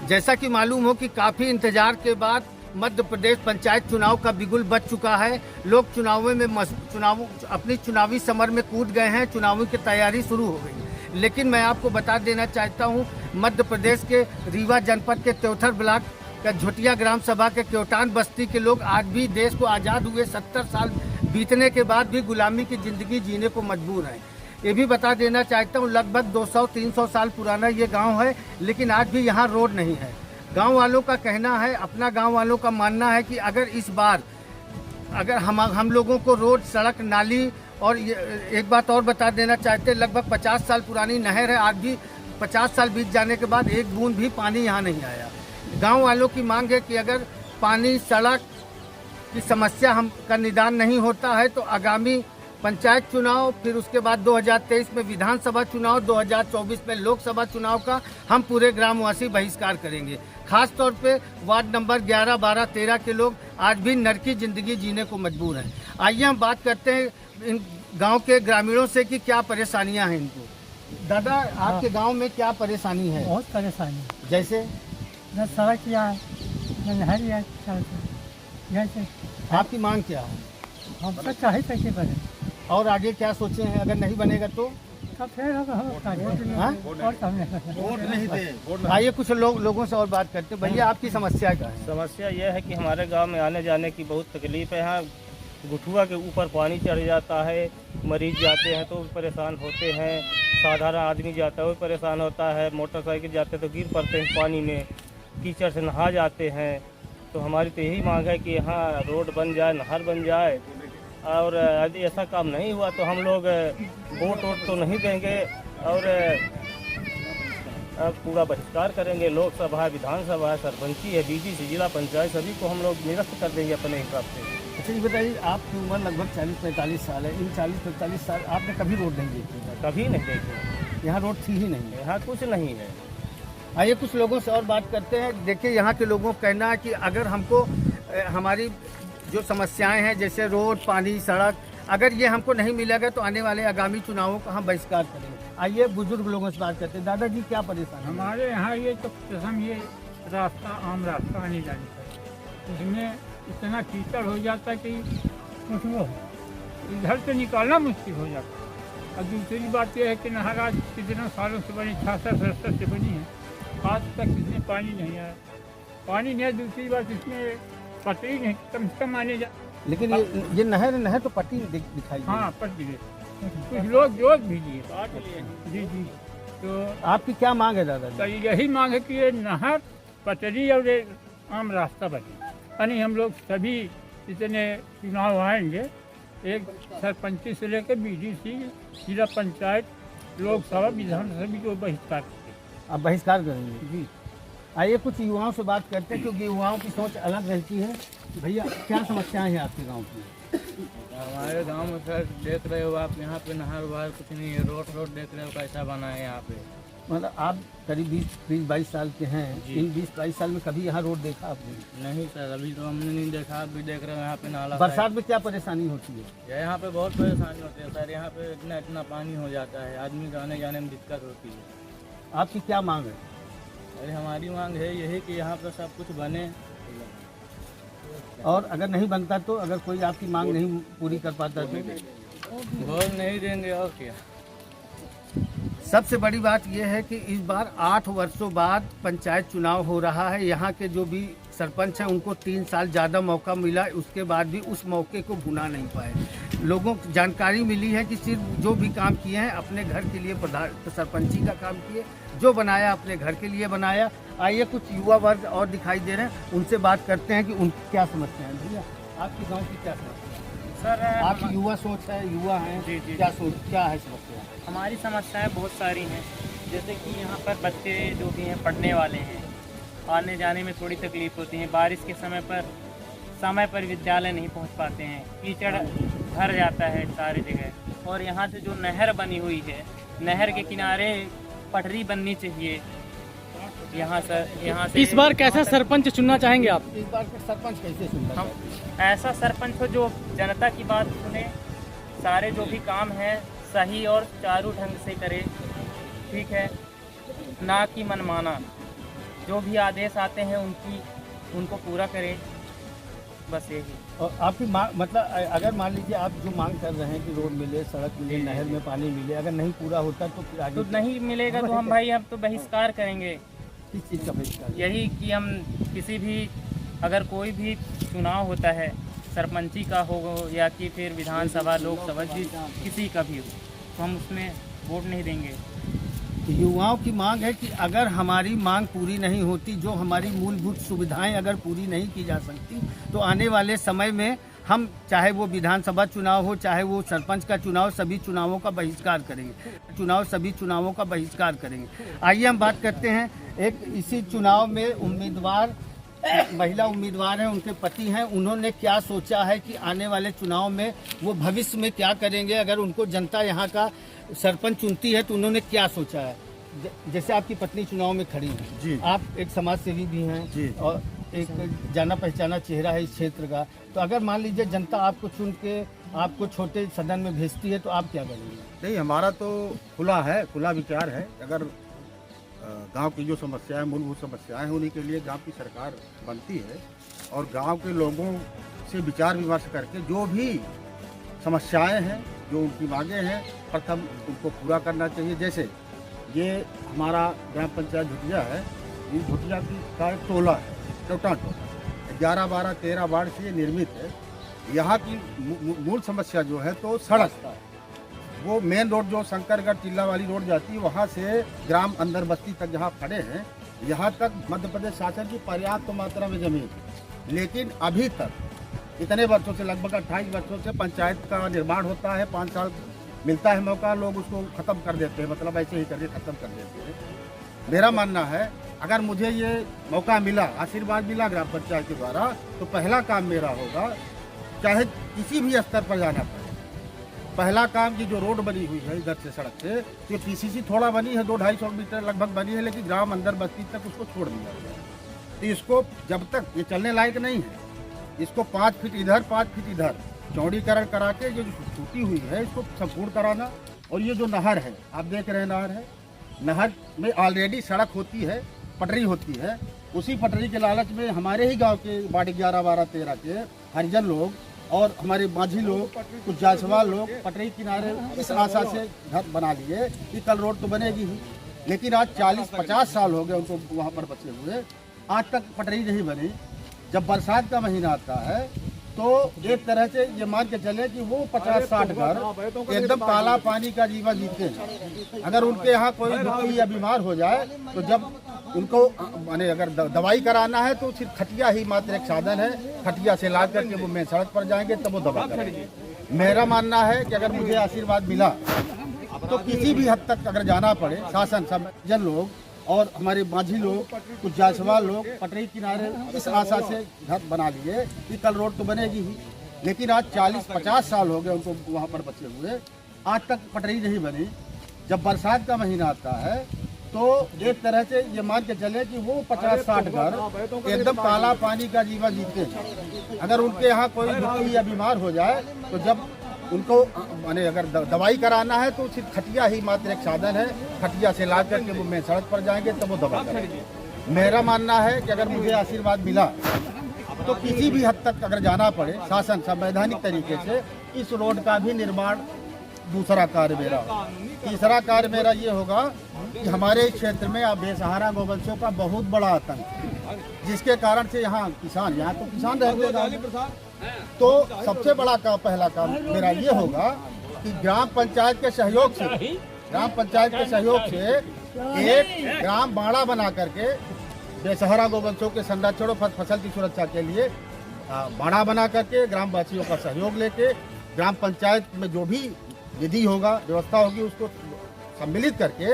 जैसा कि मालूम हो कि काफ़ी इंतजार के बाद मध्य प्रदेश पंचायत चुनाव का बिगुल बज चुका है। लोग अपनी चुनावी समर में कूद गए हैं, चुनावों की तैयारी शुरू हो गई। लेकिन मैं आपको बता देना चाहता हूं, मध्य प्रदेश के रीवा जनपद के त्योथर ब्लॉक का झोटिया ग्राम सभा के क्योटान बस्ती के लोग आज भी देश को आज़ाद हुए 70 साल बीतने के बाद भी गुलामी की ज़िंदगी जीने को मजबूर हैं। ये भी बता देना चाहता हूँ, लगभग 200-300 साल पुराना ये गांव है, लेकिन आज भी यहाँ रोड नहीं है। गांव वालों का कहना है, अपना गांव वालों का मानना है कि अगर इस बार हम लोगों को रोड, सड़क, नाली, और एक बात और बता देना चाहते हैं, लगभग 50 साल पुरानी नहर है, आज भी 50 साल बीत जाने के बाद एक बूंद भी पानी यहाँ नहीं आया। गांव वालों की मांग है कि अगर पानी, सड़क की समस्या का निदान नहीं होता है तो आगामी पंचायत चुनाव, फिर उसके बाद 2023 में विधानसभा चुनाव, 2024 में लोकसभा चुनाव का हम पूरे ग्रामवासी बहिष्कार करेंगे। खास तौर पे वार्ड नंबर 11, 12, 13 के लोग आज भी नरकी जिंदगी जीने को मजबूर हैं। आइए हम बात करते हैं इन गांव के ग्रामीणों से कि क्या परेशानियां हैं इनको। दादा, आपके गांव में क्या परेशानी है? बहुत परेशानी, जैसे न सड़क या न नहर या जैसे। आपकी मांग क्या है? हम सब चाहे कैसे बने, और आगे क्या सोचे हैं? अगर नहीं बनेगा तो फिर वोट नहीं दे। आइए कुछ लोगों से और बात करते हैं। भैया, आपकी समस्या क्या है? समस्या यह है कि हमारे गांव में आने जाने की बहुत तकलीफ है। यहाँ गुठुआ के ऊपर पानी चढ़ जाता है, मरीज जाते हैं तो परेशान होते हैं, साधारण आदमी जाता है वो परेशान होता है, मोटरसाइकिल जाते तो गिर पड़ते हैं पानी में, कीचड़ से नहा जाते हैं। तो हमारी तो यही मांग है कि यहाँ रोड बन जाए, नहर बन जाए, और यदि ऐसा काम नहीं हुआ तो हम लोग वोट तो नहीं देंगे और पूरा बहिष्कार करेंगे। लोकसभा, विधानसभा है, सरपंची है, बीडीसी, जिला पंचायत, सभी को हम लोग निरस्त कर देंगे अपने हिसाब से। अच्छा, ये बताइए, आपकी उम्र लगभग 40-45 साल है। इन 40-45 साल आपने कभी रोड नहीं देखी? कभी नहीं देखी, यहाँ रोड थी ही नहीं? यहाँ कुछ नहीं है। आइए कुछ लोगों से और बात करते हैं। देखिए, यहाँ के लोगों का कहना है कि अगर हमको हमारी जो समस्याएं हैं जैसे रोड, पानी, सड़क, अगर ये हमको नहीं मिलेगा तो आने वाले आगामी चुनावों का हम बहिष्कार करेंगे। आइए बुजुर्ग लोगों से बात करते हैं। दादाजी, क्या परेशानी? हमारे यहाँ ये तो कसम, ये रास्ता आम रास्ता आने जाने का, इसमें इतना कीचड़ हो जाता है कि कुछ वो इधर से निकालना मुश्किल हो जाता है। और दूसरी बात यह है कि नहर आज कितना सालों से बनी, 66-67 से बनी है, आज तक इसमें पानी नहीं आया। पानी नहीं है, दूसरी बात इसमें पटरी नहीं, कम से कम आने जा। लेकिन ये नहर तो पट्टी दिखाई। हाँ, पट्टी है, कुछ लोग जोत भी लिए जी जी। तो आपकी क्या मांग है दादाजी? तो यही मांग है कि ये नहर, पटरी और ये आम रास्ता बने। यानी हम लोग सभी जितने चुनाव आएंगे, एक सरपंची से लेकर बीडीसी, जिला पंचायत, लोकसभा, विधानसभा, सभी को बहिष्कार करेंगे। आप बहिष्कार करेंगे? जी। आइए कुछ युवाओं से बात करते हैं, क्योंकि युवाओं की सोच अलग रहती है। भैया, क्या समस्याएं हैं आपके गांव की? हमारे गांव में सर देख रहे हो आप, यहाँ पे नहर वहर कुछ नहीं है, रोड देख रहे हो कैसा बना है यहाँ पे। मतलब आप करीब 20-22 साल के हैं, इन 20-22 साल में कभी यहाँ रोड देखा आपने? नहीं सर, अभी तो हमने नहीं देखा। अभी देख रहे हो यहाँ पे नाला। बरसात में क्या परेशानी होती है? यहाँ पे बहुत परेशानी होती है सर, यहाँ पे इतना पानी हो जाता है, आदमी को आने जाने में दिक्कत होती है। आपकी क्या मांग है? अरे हमारी मांग है यही कि यहाँ पर सब कुछ बने। और अगर नहीं बनता तो, अगर कोई आपकी मांग नहीं पूरी कर पाता तो? वोट नहीं देंगे और क्या। सबसे बड़ी बात यह है कि इस बार 8 वर्षों बाद पंचायत चुनाव हो रहा है। यहाँ के जो भी सरपंच हैं उनको 3 साल ज़्यादा मौका मिला, उसके बाद भी उस मौके को भुना नहीं पाए। लोगों को जानकारी मिली है कि सिर्फ जो भी काम किए हैं अपने घर के लिए, सरपंची का काम किए, जो बनाया अपने घर के लिए बनाया। आइए कुछ युवा वर्ग और दिखाई दे रहे हैं, उनसे बात करते हैं कि उनकी क्या समस्या है। भैया, आपके गाँव की क्या समस्या है? सर, आपकी युवा सोच है, युवा हैं, जी। क्या है समस्या? हमारी समस्याएं बहुत सारी हैं, जैसे कि यहाँ पर बच्चे जो भी हैं पढ़ने वाले हैं, आने जाने में थोड़ी तकलीफ होती है। बारिश के समय पर विद्यालय नहीं पहुँच पाते हैं, कीचड़ भर जाता है सारी जगह। और यहाँ से जो नहर बनी हुई है, नहर के किनारे पटरी बननी चाहिए। यहाँ से इस बार कैसा सरपंच चुनना चाहेंगे आप? इस बार का सरपंच कैसे सुनना? हम ऐसा सरपंच हो जो जनता की बात सुने, सारे जो भी काम है सही और चारू ढंग से करे, ठीक है, ना कि मनमाना। जो भी आदेश आते हैं उनको पूरा करें, बस यही। और आपकी मांग मतलब अगर मान लीजिए आप जो मांग कर रहे हैं कि रोड मिले, सड़क मिले, नहर में पानी मिले, अगर नहीं पूरा होता तो फिर आगे तो नहीं मिलेगा तो हम भाई अब तो बहिष्कार करेंगे। किस चीज़ का बहिष्कार? यही कि हम किसी भी अगर कोई भी चुनाव होता है, सरपंची का हो या कि फिर विधानसभा, लोकसभा, किसी का भी हो, तो हम उसमें वोट नहीं देंगे। युवाओं की मांग है कि अगर हमारी मांग पूरी नहीं होती, जो हमारी मूलभूत सुविधाएं अगर पूरी नहीं की जा सकती, तो आने वाले समय में हम चाहे वो विधानसभा चुनाव हो, चाहे वो सरपंच का चुनाव, सभी चुनावों का बहिष्कार करेंगे। सभी चुनावों का बहिष्कार करेंगे। आइए हम बात करते हैं, एक इसी चुनाव में उम्मीदवार, महिला उम्मीदवार हैं, उनके पति हैं, उन्होंने क्या सोचा है कि आने वाले चुनाव में वो भविष्य में क्या करेंगे, अगर उनको जनता यहाँ का सरपंच चुनती है तो उन्होंने क्या सोचा है। जैसे आपकी पत्नी चुनाव में खड़ी है जी, आप एक समाज सेवी भी हैं जी, और एक जाना पहचाना चेहरा है इस क्षेत्र का, तो अगर मान लीजिए जनता आपको चुन के आपको छोटे सदन में भेजती है तो आप क्या करेंगे? नहीं, हमारा तो खुला विचार है। अगर गांव की जो समस्याएं, मूलभूत समस्याएं हैं, उन्हीं के लिए गांव की सरकार बनती है और गांव के लोगों से विचार विमर्श करके जो भी समस्याएं हैं, जो उनकी मांगे हैं, प्रथम उनको पूरा करना चाहिए। जैसे ये हमारा ग्राम पंचायत झुटिया है, इस झुटिया का एक टोला है, चौटा टोला 11, 12, 13 वार्ड से ये निर्मित है। यहाँ की मूल समस्या जो है तो सड़क का है। वो मेन रोड जो शंकरगढ़ टिल्ला वाली रोड जाती है, वहाँ से ग्राम अंदर बस्ती तक जहाँ खड़े हैं, यहाँ तक मध्य प्रदेश शासन की पर्याप्त मात्रा में जमीन है, लेकिन अभी तक इतने वर्षों से, लगभग 28 वर्षों से पंचायत का निर्माण होता है, 5 साल मिलता है मौका, लोग उसको ख़त्म कर देते हैं, मतलब ऐसे ही करके ख़त्म कर देते हैं। मेरा मानना है अगर मुझे ये मौका मिला, आशीर्वाद मिला ग्राम पंचायत के द्वारा, तो पहला काम मेरा होगा, चाहे किसी भी स्तर पर जाना पड़े, पहला काम की जो रोड बनी हुई है इधर से सड़क से, ये पीसीसी थोड़ा बनी है, 200-250 मीटर लगभग बनी है, लेकिन ग्राम अंदर बस्ती तक उसको छोड़ दिया गया। तो इसको जब तक ये चलने लायक नहीं है, इसको 5 फीट इधर 5 फीट इधर चौड़ीकरण करा के जो टूटी हुई है इसको संपूर्ण कराना। और ये जो नहर है, आप देख रहे हैं नहर है, नहर में ऑलरेडी सड़क होती है, पटरी होती है, उसी पटरी के लालच में हमारे ही गांव के वार्ड 11, 12, 13 के हरिजन लोग और हमारे माझी लोग, कुछ जायसवाल लोग पटरी किनारे इस आशा से घर बना लिए कि कल रोड तो बनेगी ही, लेकिन आज 40-50 साल हो गए उनको वहाँ पर बचे हुए, आज तक पटरी नहीं बनी। जब बरसात का महीना आता है तो एक तरह से ये मान के चले कि वो 50-60 घर एकदम काला पानी का जीवन जीते हैं। अगर उनके यहाँ कोई दुखी या बीमार हो जाए तो जब उनको माने अगर दवाई कराना है तो सिर्फ खटिया ही मात्र एक साधन है, खटिया से ला करके वो मेन सड़क पर जाएंगे तब वो दवा करेंगे। मेरा मानना है कि अगर मुझे आशीर्वाद मिला तो किसी भी हद तक अगर जाना पड़े, शासन सब जन लोग और हमारे माझी लोग, कुछ जायसवाल लोग पटरी किनारे इस आशा से घर बना लिए कि कल रोड तो बनेगी ही, लेकिन आज 40-50 साल हो गए उनको वहाँ पर बचे हुए, आज तक पटरी नहीं बनी। जब बरसात का महीना आता है तो एक तरह से ये मान के चले कि वो 50-60 घर एकदम काला पानी का जीवन जीते हैं। अगर उनके यहाँ कोई दुखी या बीमार हो जाए तो जब उनको माने अगर दवाई कराना है तो सिर्फ खटिया ही मात्र एक साधन है, खटिया से ला करके वो मेन सड़क पर जाएंगे तब वो दवा करेंगे। मेरा मानना है कि अगर मुझे आशीर्वाद मिला तो किसी भी हद तक अगर जाना पड़े, शासन संवैधानिक तरीके से इस रोड का भी निर्माण दूसरा कार्य मेरा। तीसरा कार्य मेरा ये होगा कि हमारे क्षेत्र में अब बेसहारा गोवंशों का बहुत बड़ा आतंक है, जिसके कारण से यहाँ तो किसान रहते, तो सबसे बड़ा काम, पहला काम मेरा ये होगा कि ग्राम पंचायत के सहयोग से एक ग्राम बाड़ा बना करके बेसहारा गोवंशों के संरक्षण और फसल की सुरक्षा के लिए बाड़ा बना करके ग्रामवासियों का सहयोग लेके ग्राम पंचायत में जो भी विधि होगा, व्यवस्था होगी, उसको सम्मिलित करके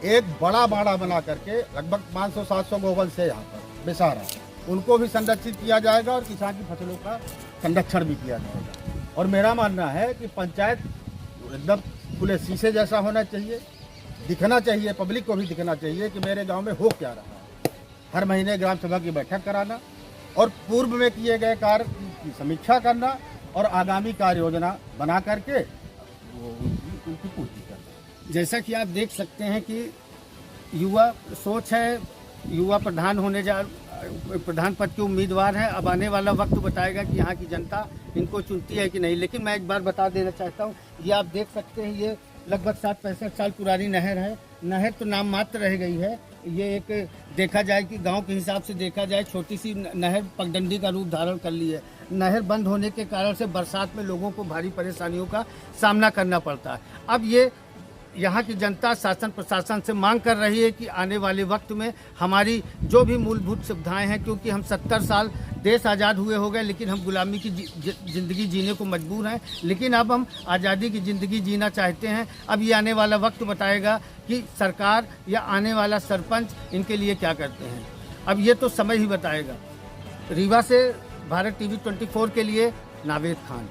एक बड़ा बाड़ा बना करके लगभग 500-700 गोवंश है यहाँ पर बेसहारा, उनको भी संरक्षित किया जाएगा और किसान की फसलों का संरक्षण भी किया जाएगा। और मेरा मानना है कि पंचायत एकदम खुले शीशे जैसा होना चाहिए, दिखना चाहिए, पब्लिक को भी दिखना चाहिए कि मेरे गांव में हो क्या रहा है। हर महीने ग्राम सभा की बैठक कराना और पूर्व में किए गए कार्य की समीक्षा करना और आगामी कार्य योजना बना करके उनकी पूर्ति करना। जैसा कि आप देख सकते हैं कि युवा सोच है युवा प्रधान पद के उम्मीदवार हैं। अब आने वाला वक्त बताएगा कि यहाँ की जनता इनको चुनती है कि नहीं। लेकिन मैं एक बार बता देना चाहता हूँ, ये आप देख सकते हैं, ये लगभग 60-65 साल पुरानी नहर है। नहर तो नाम मात्र रह गई है। ये एक देखा जाए कि गांव के हिसाब से देखा जाए छोटी सी नहर पगडंडी का रूप धारण कर ली है। नहर बंद होने के कारण से बरसात में लोगों को भारी परेशानियों का सामना करना पड़ता है। अब ये यहाँ की जनता शासन प्रशासन से मांग कर रही है कि आने वाले वक्त में हमारी जो भी मूलभूत सुविधाएं हैं, क्योंकि हम 70 साल देश आज़ाद हुए हो गए, लेकिन हम गुलामी की ज़िंदगी जीने को मजबूर हैं। लेकिन अब हम आज़ादी की ज़िंदगी जीना चाहते हैं। अब ये आने वाला वक्त बताएगा कि सरकार या आने वाला सरपंच इनके लिए क्या करते हैं। अब ये तो समय ही बताएगा। रीवा से भारत TV 24 के लिए नावेद खान।